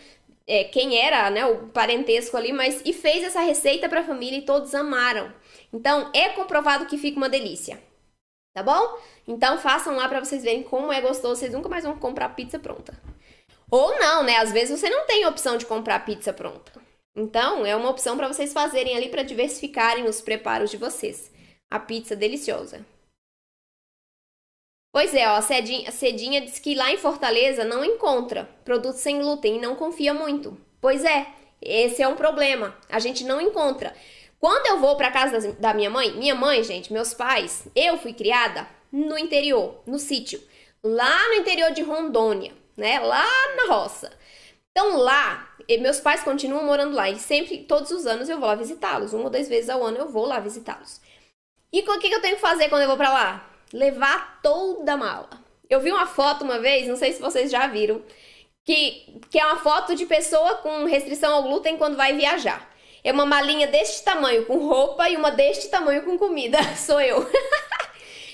quem era, né, o parentesco ali, e fez essa receita pra família e todos amaram. Então, é comprovado que fica uma delícia. tá bom? Então façam lá pra vocês verem como é gostoso, vocês nunca mais vão comprar pizza pronta. Ou não, né? Às vezes você não tem opção de comprar pizza pronta. Então, é uma opção pra vocês fazerem ali pra diversificarem os preparos de vocês. A pizza deliciosa. Pois é, ó, a Cedinha diz que lá em Fortaleza não encontra produtos sem glúten e não confia muito. Pois é, esse é um problema. A gente não encontra. Quando eu vou pra casa da minha mãe, gente, meus pais, eu fui criada no interior, no sítio, lá no interior de Rondônia, né? Lá na roça. Então lá, meus pais continuam morando lá e sempre, todos os anos eu vou lá visitá-los. 1 ou 2 vezes ao ano eu vou lá visitá-los. E o que eu tenho que fazer quando eu vou pra lá? Levar toda a mala. Eu vi uma foto uma vez, não sei se vocês já viram, que é uma foto de pessoa com restrição ao glúten quando vai viajar. É uma malinha deste tamanho com roupa e uma deste tamanho com comida. Sou eu.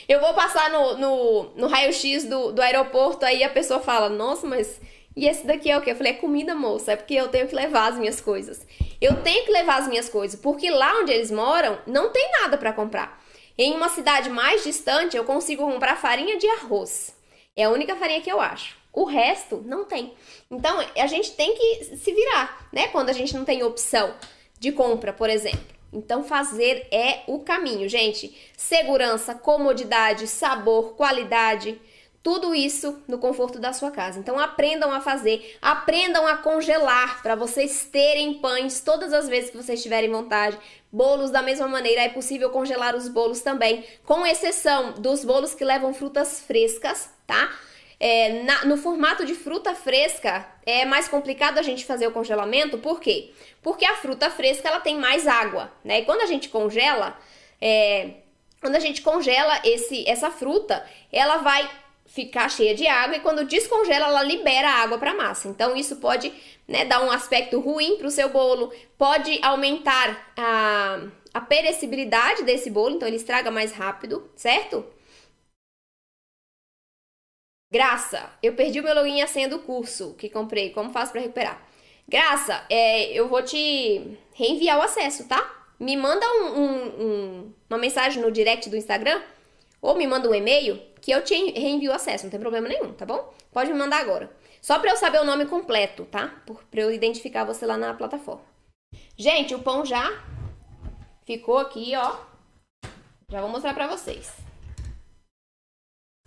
Eu vou passar no raio-x do aeroporto, aí a pessoa fala, nossa, mas e esse daqui é o quê? Eu falei, é comida, moça, é porque eu tenho que levar as minhas coisas. Eu tenho que levar as minhas coisas, porque lá onde eles moram, não tem nada para comprar. Em uma cidade mais distante, eu consigo comprar farinha de arroz. É a única farinha que eu acho. O resto, não tem. Então, a gente tem que se virar, né? Quando a gente não tem opção de compra, por exemplo. Então, fazer é o caminho, gente. Segurança, comodidade, sabor, qualidade, tudo isso no conforto da sua casa. Então, aprendam a fazer, aprendam a congelar para vocês terem pães todas as vezes que vocês tiverem vontade. Bolos da mesma maneira, é possível congelar os bolos também, com exceção dos bolos que levam frutas frescas, tá? No formato de fruta fresca é mais complicado a gente fazer o congelamento, por quê? Porque a fruta fresca ela tem mais água, né? E quando a gente congela, essa fruta, ela vai ficar cheia de água e quando descongela ela libera a água para a massa. Então isso pode, né, dar um aspecto ruim para o seu bolo, pode aumentar a perecibilidade desse bolo, então ele estraga mais rápido, certo? Graça, eu perdi o meu login e a senha do curso que comprei. Como faço para recuperar? Graça, eu vou te reenviar o acesso, tá? Me manda uma mensagem no direct do Instagram ou me manda um e-mail que eu te reenvio o acesso, não tem problema nenhum, tá bom? Pode me mandar agora. Só para eu saber o nome completo, tá? Para eu identificar você lá na plataforma. Gente, o pão já ficou aqui, ó. Já vou mostrar para vocês.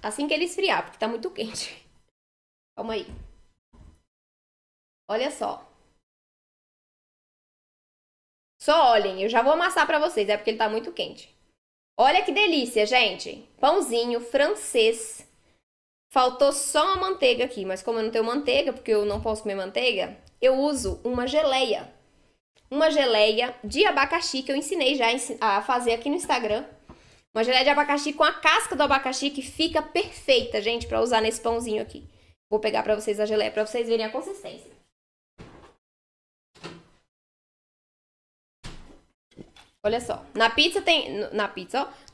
Assim que ele esfriar, porque tá muito quente. Calma aí. Olha só. Só olhem, eu já vou amassar pra vocês, é porque ele tá muito quente. Olha que delícia, gente. Pãozinho francês. Faltou só a manteiga aqui, mas como eu não tenho manteiga, porque eu não posso comer manteiga, eu uso uma geleia. Uma geleia de abacaxi que eu ensinei já a fazer aqui no Instagram. Uma geleia de abacaxi com a casca do abacaxi que fica perfeita, gente, pra usar nesse pãozinho aqui. Vou pegar pra vocês a geleia, pra vocês verem a consistência. Olha só,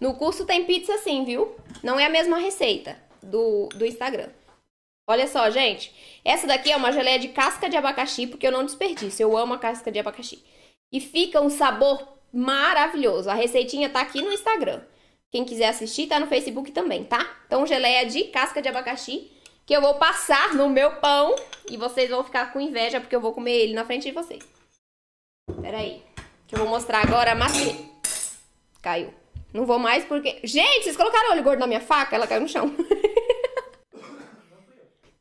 no curso tem pizza sim, viu? Não é a mesma receita do Instagram. Olha só, gente, essa daqui é uma geleia de casca de abacaxi, porque eu não desperdiço, eu amo a casca de abacaxi. E fica um sabor maravilhoso. A receitinha tá aqui no Instagram. Quem quiser assistir, tá no Facebook também, tá? Então, geleia de casca de abacaxi, que eu vou passar no meu pão. E vocês vão ficar com inveja, porque eu vou comer ele na frente de vocês. Pera aí, que eu vou mostrar agora a macia. Caiu. Não vou mais porque... Gente, vocês colocaram óleo gordo na minha faca? Ela caiu no chão.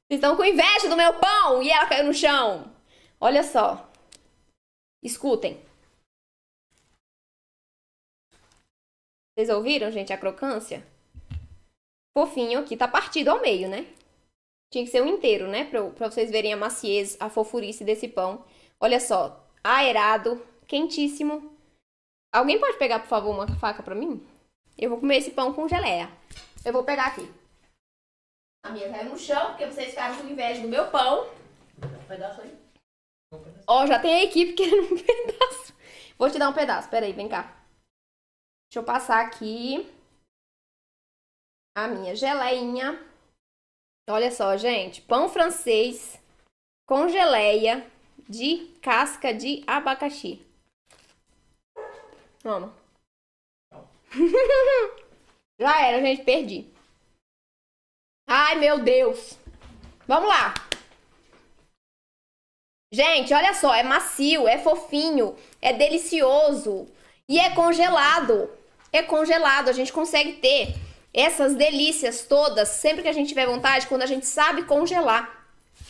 Vocês estão com inveja do meu pão e ela caiu no chão. Olha só. Escutem. Vocês ouviram, gente, a crocância? Fofinho aqui, tá partido ao meio, né? Tinha que ser um inteiro, né? Pra vocês verem a maciez, a fofurice desse pão. Olha só, aerado, quentíssimo. Alguém pode pegar, por favor, uma faca pra mim? Eu vou comer esse pão com geleia. Eu vou pegar aqui. A minha caiu no chão, porque vocês ficaram com inveja do meu pão. Um pedaço aí. Ó, já tem a equipe querendo um pedaço. Vou te dar um pedaço, peraí, vem cá. Deixa eu passar aqui a minha geleinha. Olha só, gente. Pão francês com geleia de casca de abacaxi. Toma. Já era, gente, perdi. Ai, meu Deus. Vamos lá. Gente, olha só, é macio, é fofinho, é delicioso e é congelado. É congelado, a gente consegue ter essas delícias todas sempre que a gente tiver vontade, quando a gente sabe congelar.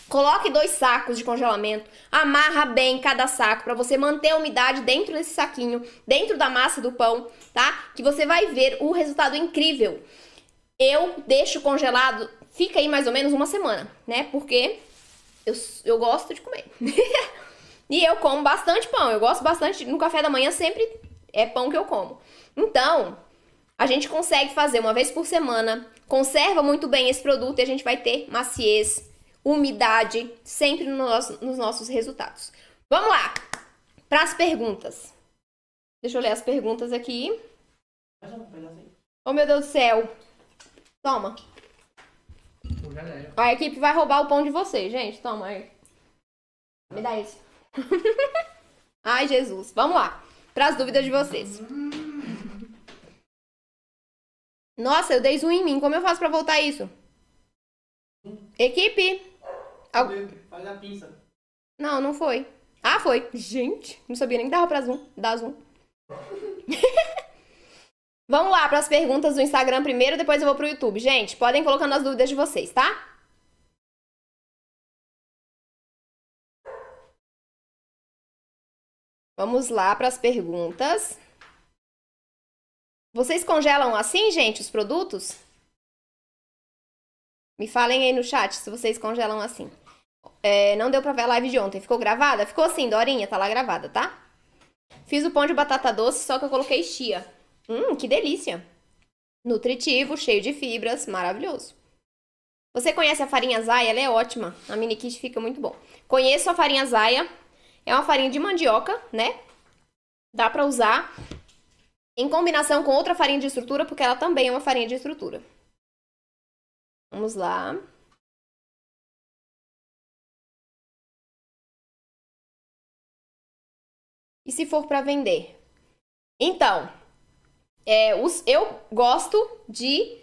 Coloque 2 sacos de congelamento, amarra bem cada saco para você manter a umidade dentro desse saquinho, dentro da massa do pão, tá? Que você vai ver o resultado incrível. Eu deixo congelado, fica aí mais ou menos uma semana, né? Porque eu gosto de comer. E eu como bastante pão, eu gosto bastante, no café da manhã sempre é pão que eu como. Então, a gente consegue fazer uma vez por semana, conserva muito bem esse produto e a gente vai ter maciez, umidade, sempre nos nossos resultados. Vamos lá, para as perguntas. Deixa eu ler as perguntas aqui. Oh, meu Deus do céu. Toma. A equipe vai roubar o pão de vocês, gente. Toma aí. Me dá esse. Ai, Jesus. Vamos lá, para as dúvidas de vocês. Nossa, eu dei zoom em mim. Como eu faço para voltar isso? Equipe. Faz a pinça. Não, não foi. Ah, foi. Gente, não sabia nem que dava pra dar zoom. Vamos lá para as perguntas do Instagram primeiro, depois eu vou pro YouTube. Gente, podem colocando as dúvidas de vocês, tá? Vamos lá para as perguntas. Vocês congelam assim, gente, os produtos? Me falem aí no chat se vocês congelam assim. Não deu pra ver a live de ontem. Ficou gravada? Ficou sim, Dorinha, tá lá gravada, tá? Fiz o pão de batata doce, só que eu coloquei chia. Que delícia. Nutritivo, cheio de fibras, maravilhoso. Você conhece a farinha Zaya? Ela é ótima. A mini kit fica muito bom. Conheço a farinha Zaya. É uma farinha de mandioca, né? Dá pra usar em combinação com outra farinha de estrutura, porque ela também é uma farinha de estrutura. Vamos lá. E se for para vender? Então, eu gosto de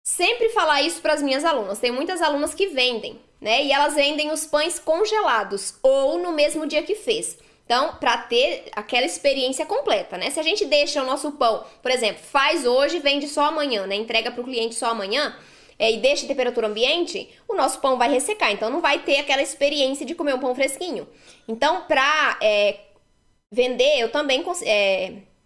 sempre falar isso para as minhas alunas. Tem muitas alunas que vendem, né? E elas vendem os pães congelados ou no mesmo dia que fez. Então, para ter aquela experiência completa, né? Se a gente deixa o nosso pão, por exemplo, faz hoje, vende só amanhã, né? Entrega para o cliente só amanhã, e deixa em temperatura ambiente, o nosso pão vai ressecar. Então, não vai ter aquela experiência de comer um pão fresquinho. Então, para vender, eu também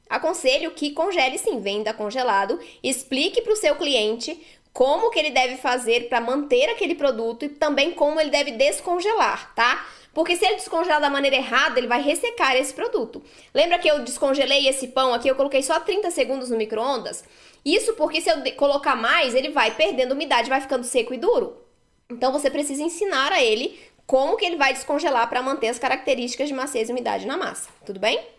aconselho que congele sim, venda congelado. Explique para o seu cliente como que ele deve fazer para manter aquele produto e também como ele deve descongelar, tá? Porque se ele descongelar da maneira errada, ele vai ressecar esse produto. Lembra que eu descongelei esse pão aqui, eu coloquei só 30 segundos no micro-ondas? Isso porque se eu colocar mais, ele vai perdendo umidade, vai ficando seco e duro. Então você precisa ensinar a ele como que ele vai descongelar para manter as características de maciez e umidade na massa. Tudo bem?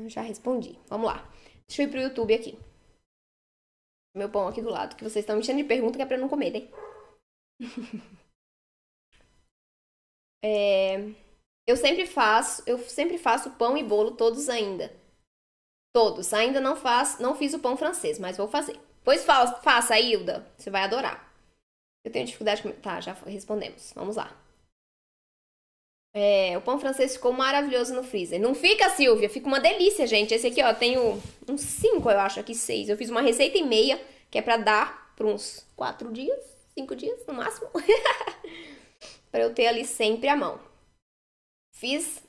Já respondi. Vamos lá. Deixa eu ir pro YouTube aqui. Meu pão aqui do lado, que vocês estão me enchendo de pergunta que é pra não comer, né? Eu sempre faço pão e bolo todos ainda. Todos. Ainda não fiz o pão francês, mas vou fazer. Pois faça, Hilda. Você vai adorar. Eu tenho dificuldade com... Tá, já respondemos. Vamos lá. O pão francês ficou maravilhoso no freezer. Não fica, Silvia? Fica uma delícia, gente. Esse aqui, ó, tenho uns 5, eu acho, aqui 6. Eu fiz uma receita e meia, que é pra dar por uns 4 dias, 5 dias, no máximo. Pra eu ter ali sempre à mão. Fiz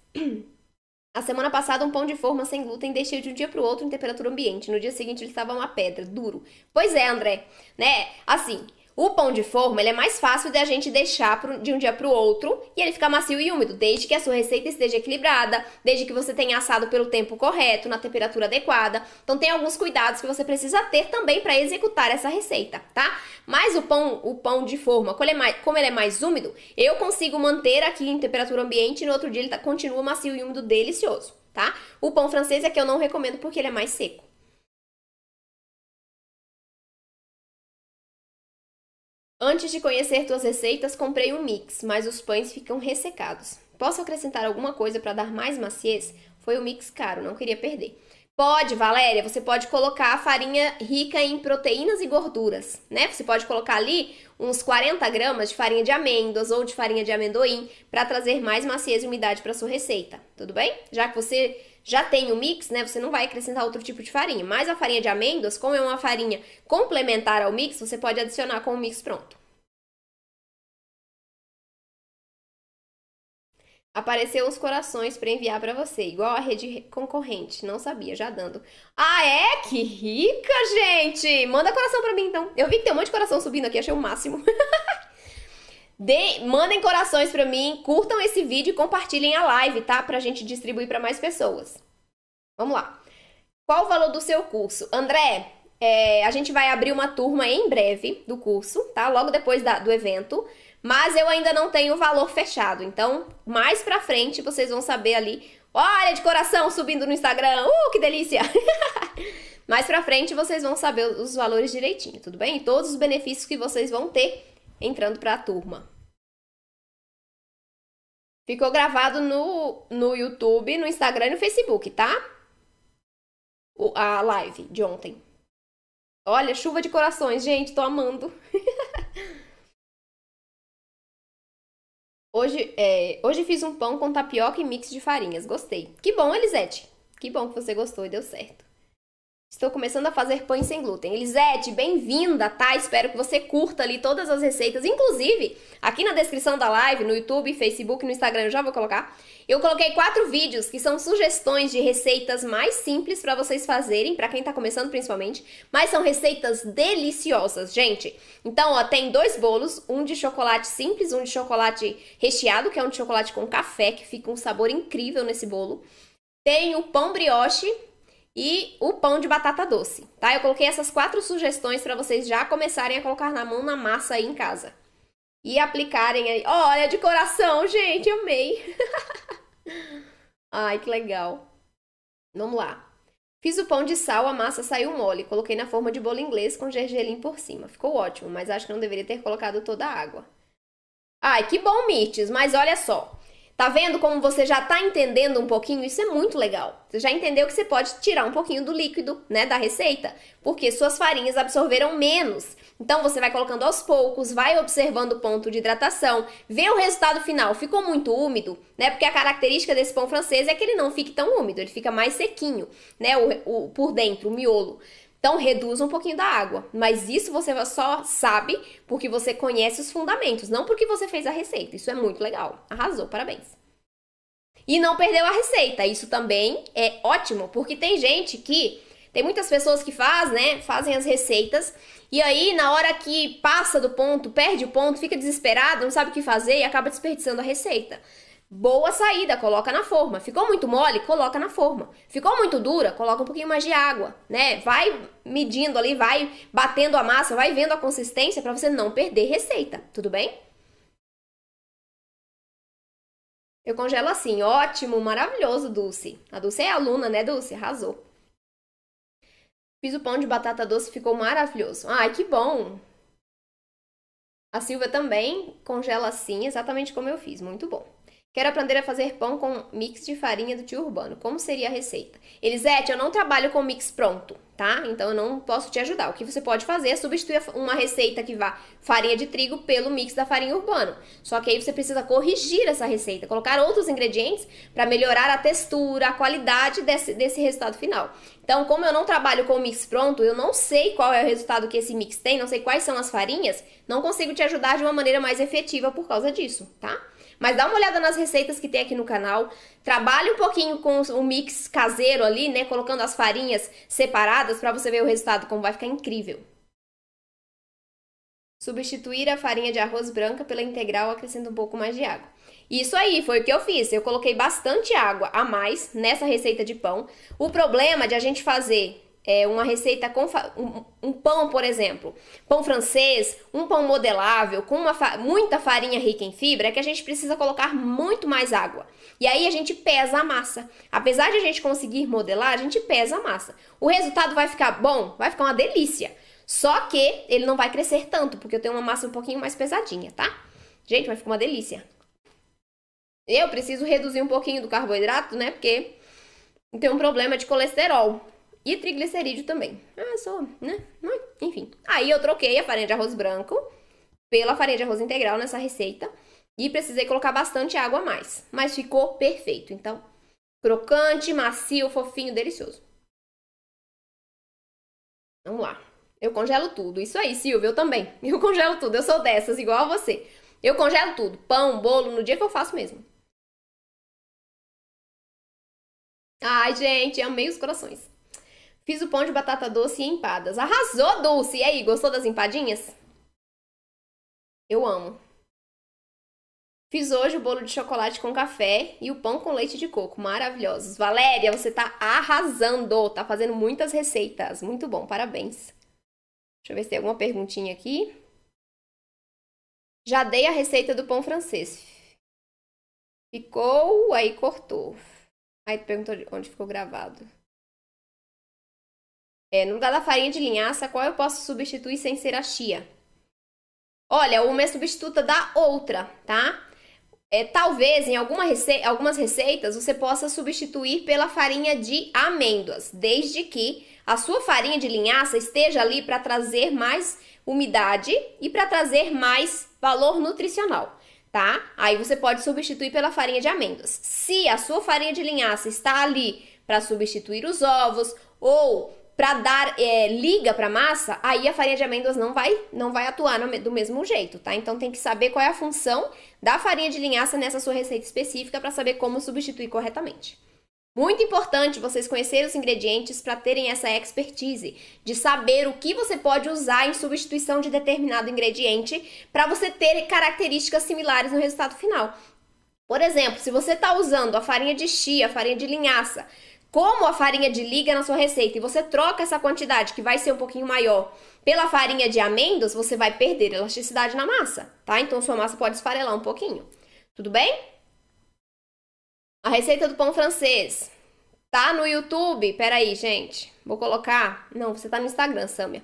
a semana passada um pão de forma sem glúten e deixei de um dia pro outro em temperatura ambiente. No dia seguinte ele estava uma pedra, duro. Pois é, André, né? Assim, o pão de forma, ele é mais fácil de a gente deixar de um dia pro outro e ele fica macio e úmido, desde que a sua receita esteja equilibrada, desde que você tenha assado pelo tempo correto, na temperatura adequada. Então tem alguns cuidados que você precisa ter também para executar essa receita, tá? Mas o pão de forma, como ele é mais úmido, eu consigo manter aqui em temperatura ambiente e no outro dia ele continua macio e úmido, delicioso, tá? O pão francês é que eu não recomendo porque ele é mais seco. Antes de conhecer tuas receitas, comprei um mix, mas os pães ficam ressecados. Posso acrescentar alguma coisa para dar mais maciez? Foi o mix caro, não queria perder. Pode, Valéria, você pode colocar a farinha rica em proteínas e gorduras, né? Você pode colocar ali uns 40 gramas de farinha de amêndoas ou de farinha de amendoim para trazer mais maciez e umidade para sua receita, tudo bem? Já que você já tem o mix, né? Você não vai acrescentar outro tipo de farinha, mas a farinha de amêndoas, como é uma farinha complementar ao mix, você pode adicionar com o mix pronto. Apareceu uns corações para enviar para você, igual a rede concorrente. Não sabia, já dando. Ah, é? Que rica, gente! Manda coração para mim, então. Eu vi que tem um monte de coração subindo aqui, achei o máximo. Mandem corações para mim, curtam esse vídeo e compartilhem a live, tá? Pra gente distribuir para mais pessoas. Vamos lá. Qual o valor do seu curso? André, a gente vai abrir uma turma em breve do curso, tá? Logo depois do evento. Mas eu ainda não tenho o valor fechado, então mais pra frente vocês vão saber ali. Olha, de coração subindo no Instagram, que delícia! Mais pra frente vocês vão saber os valores direitinho, tudo bem? E todos os benefícios que vocês vão ter entrando pra turma. Ficou gravado no YouTube, no Instagram e no Facebook, tá? A live de ontem. Olha, chuva de corações, gente, tô amando. Hoje fiz um pão com tapioca e mix de farinhas. Gostei. Que bom, Elisete. Que bom que você gostou e deu certo. Estou começando a fazer pães sem glúten. Elisete, bem-vinda, tá? Espero que você curta ali todas as receitas. Inclusive, aqui na descrição da live, no YouTube, Facebook, no Instagram, eu já vou colocar. Eu coloquei 4 vídeos que são sugestões de receitas mais simples para vocês fazerem, para quem tá começando principalmente. Mas são receitas deliciosas, gente. Então, ó, tem 2 bolos, um de chocolate simples, um de chocolate recheado, que é um de chocolate com café, que fica um sabor incrível nesse bolo. Tem o pão brioche e o pão de batata doce, tá? Eu coloquei essas 4 sugestões para vocês já começarem a colocar na mão na massa aí em casa. E aplicarem aí. Olha, de coração, gente, amei. Ai, que legal. Vamos lá. Fiz o pão de sal, a massa saiu mole. Coloquei na forma de bolo inglês com gergelim por cima. Ficou ótimo, mas acho que não deveria ter colocado toda a água. Ai, que bom, Mirtes, mas olha só. Tá vendo como você já tá entendendo um pouquinho? Isso é muito legal. Você já entendeu que você pode tirar um pouquinho do líquido, né, da receita, porque suas farinhas absorveram menos. Então você vai colocando aos poucos, vai observando o ponto de hidratação, vê o resultado final. Ficou muito úmido, né? Porque a característica desse pão francês é que ele não fique tão úmido, ele fica mais sequinho, né, por dentro, o miolo. Então, reduz um pouquinho da água. Mas isso você só sabe porque você conhece os fundamentos, não porque você fez a receita. Isso é muito legal. Arrasou, parabéns. E não perdeu a receita. Isso também é ótimo, porque tem gente que... Tem muitas pessoas que fazem as receitas e aí, na hora que passa do ponto, perde o ponto, fica desesperado, não sabe o que fazer e acaba desperdiçando a receita. Boa saída, coloca na forma. Ficou muito mole? Coloca na forma. Ficou muito dura? Coloca um pouquinho mais de água, né? Vai medindo ali, vai batendo a massa, vai vendo a consistência para você não perder receita, tudo bem? Eu congelo assim, ótimo, maravilhoso, Dulce. A Dulce é aluna, né, Dulce? Arrasou. Fiz o pão de batata doce, ficou maravilhoso. Ai, que bom! A Silvia também congela assim, exatamente como eu fiz, muito bom. Quero aprender a fazer pão com mix de farinha do tio Urbano. Como seria a receita? Elisete, eu não trabalho com mix pronto, tá? Então eu não posso te ajudar. O que você pode fazer é substituir uma receita que vá farinha de trigo pelo mix da farinha Urbano. Só que aí você precisa corrigir essa receita, colocar outros ingredientes para melhorar a textura, a qualidade desse resultado final. Então, como eu não trabalho com o mix pronto, eu não sei qual é o resultado que esse mix tem, não sei quais são as farinhas, não consigo te ajudar de uma maneira mais efetiva por causa disso, tá? Mas dá uma olhada nas receitas que tem aqui no canal, trabalhe um pouquinho com o mix caseiro ali, né, colocando as farinhas separadas para você ver o resultado, como vai ficar incrível. Substituir a farinha de arroz branca pela integral, acrescenta um pouco mais de água. Isso aí, foi o que eu fiz, eu coloquei bastante água a mais nessa receita de pão. O problema de a gente fazer uma receita com um pão, por exemplo, pão francês, um pão modelável, com muita farinha rica em fibra, é que a gente precisa colocar muito mais água. E aí a gente pesa a massa. Apesar de a gente conseguir modelar, a gente pesa a massa. O resultado vai ficar bom? Vai ficar uma delícia. Só que ele não vai crescer tanto, porque eu tenho uma massa um pouquinho mais pesadinha, tá? Gente, vai ficar uma delícia. Eu preciso reduzir um pouquinho do carboidrato, né? Porque tem um problema de colesterol e triglicerídeo também. Né? Enfim. Aí eu troquei a farinha de arroz branco pela farinha de arroz integral nessa receita e precisei colocar bastante água a mais. Mas ficou perfeito. Então, crocante, macio, fofinho, delicioso. Vamos lá. Eu congelo tudo. Isso aí, Silvia, eu também. Eu congelo tudo. Eu sou dessas, igual a você. Eu congelo tudo. Pão, bolo, no dia que eu faço mesmo. Ai, gente, amei os corações. Fiz o pão de batata doce e empadas. Arrasou, Dulce! E aí, gostou das empadinhas? Eu amo. Fiz hoje o bolo de chocolate com café e o pão com leite de coco. Maravilhosos. Valéria, você tá arrasando. Tá fazendo muitas receitas. Muito bom, parabéns. Deixa eu ver se tem alguma perguntinha aqui. Já dei a receita do pão francês. Ficou, aí cortou. Aí tu perguntou onde ficou gravado. No lugar da farinha de linhaça, qual eu posso substituir sem ser a chia? Olha, uma é substituta da outra, tá? Talvez em algumas receitas você possa substituir pela farinha de amêndoas, desde que a sua farinha de linhaça esteja ali para trazer mais umidade e para trazer mais valor nutricional, tá? Aí você pode substituir pela farinha de amêndoas. Se a sua farinha de linhaça está ali para substituir os ovos ou para dar liga para massa, aí a farinha de amêndoas não vai atuar do mesmo jeito, tá? Então tem que saber qual é a função da farinha de linhaça nessa sua receita específica para saber como substituir corretamente. Muito importante vocês conhecerem os ingredientes para terem essa expertise de saber o que você pode usar em substituição de determinado ingrediente para você ter características similares no resultado final. Por exemplo, se você está usando a farinha de chia, a farinha de linhaça, como a farinha de liga na sua receita e você troca essa quantidade, que vai ser um pouquinho maior, pela farinha de amêndoas, você vai perder elasticidade na massa, tá? Então sua massa pode esfarelar um pouquinho. Tudo bem? A receita do pão francês tá no YouTube. Peraí, gente. Vou colocar... Não, você tá no Instagram, Sâmia.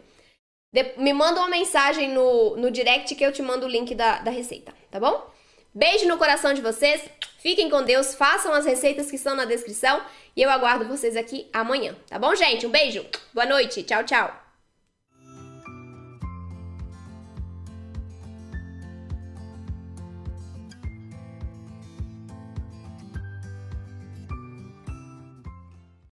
Me manda uma mensagem no direct que eu te mando o link da receita, tá bom? Beijo no coração de vocês. Fiquem com Deus. Façam as receitas que estão na descrição. E eu aguardo vocês aqui amanhã, tá bom, gente? Um beijo. Boa noite. Tchau, tchau.